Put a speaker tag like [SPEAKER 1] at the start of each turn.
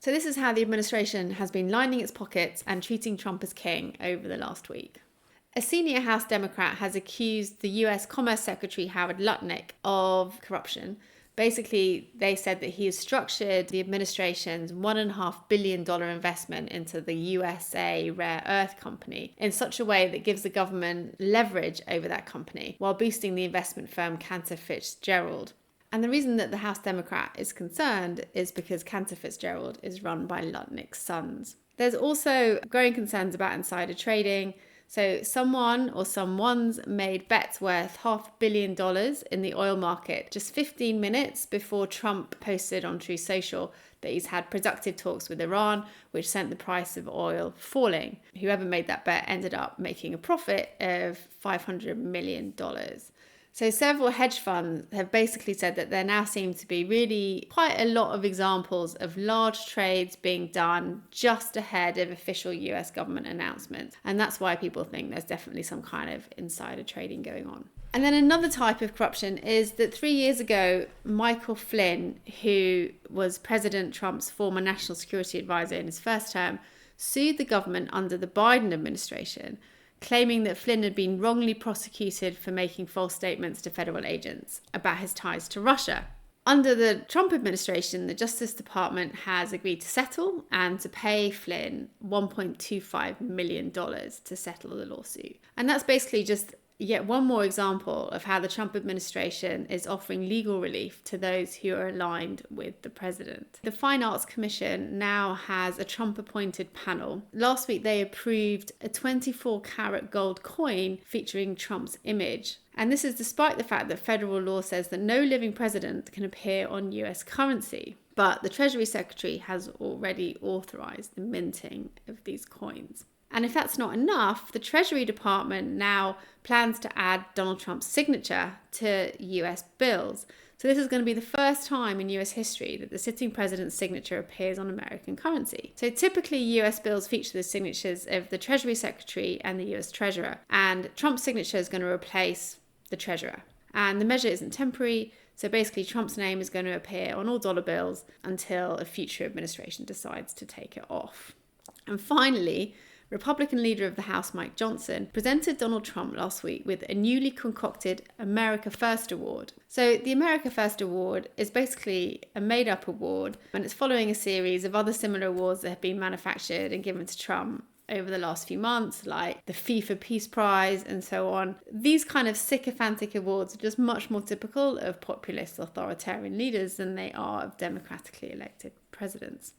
[SPEAKER 1] So this is how the administration has been lining its pockets and treating Trump as king over the last week. A senior House Democrat has accused the US Commerce Secretary Howard Lutnick of corruption. Basically, they said that he has structured the administration's $1.5 billion investment into the USA Rare Earth Company in such a way that gives the government leverage over that company while boosting the investment firm Cantor Fitzgerald. And the reason that the House Democrat is concerned is because Cantor Fitzgerald is run by Lutnick's sons. There's also growing concerns about insider trading. So someone or someone's made bets worth $500 million in the oil market just 15 minutes before Trump posted on Truth Social that he's had productive talks with Iran, which sent the price of oil falling. Whoever made that bet ended up making a profit of $500 million. So several hedge funds have basically said that there now seem to be really quite a lot of examples of large trades being done just ahead of official US government announcements. And that's why people think there's definitely some kind of insider trading going on. And then another type of corruption is that 3 years ago, Michael Flynn, who was President Trump's former national security advisor in his first term, sued the government under the Biden administration, claiming that Flynn had been wrongly prosecuted for making false statements to federal agents about his ties to Russia. Under the Trump administration, the Justice Department has agreed to settle and to pay Flynn $1.25 million to settle the lawsuit. And that's basically just yet one more example of how the Trump administration is offering legal relief to those who are aligned with the president. The Fine Arts Commission now has a Trump-appointed panel. Last week, they approved a 24-karat gold coin featuring Trump's image. And this is despite the fact that federal law says that no living president can appear on US currency. But the Treasury Secretary has already authorized the minting of these coins. And if that's not enough, the Treasury Department now plans to add Donald Trump's signature to US bills. So this is going to be the first time in US history that the sitting president's signature appears on American currency. So typically US bills feature the signatures of the Treasury Secretary and the US Treasurer, and Trump's signature is going to replace the Treasurer. And the measure isn't temporary, so basically Trump's name is going to appear on all dollar bills until a future administration decides to take it off. And finally, Republican leader of the House, Mike Johnson, presented Donald Trump last week with a newly concocted America First Award. So the America First Award is basically a made-up award, and it's following a series of other similar awards that have been manufactured and given to Trump over the last few months, like the FIFA Peace Prize and so on. These kind of sycophantic awards are just much more typical of populist authoritarian leaders than they are of democratically elected presidents.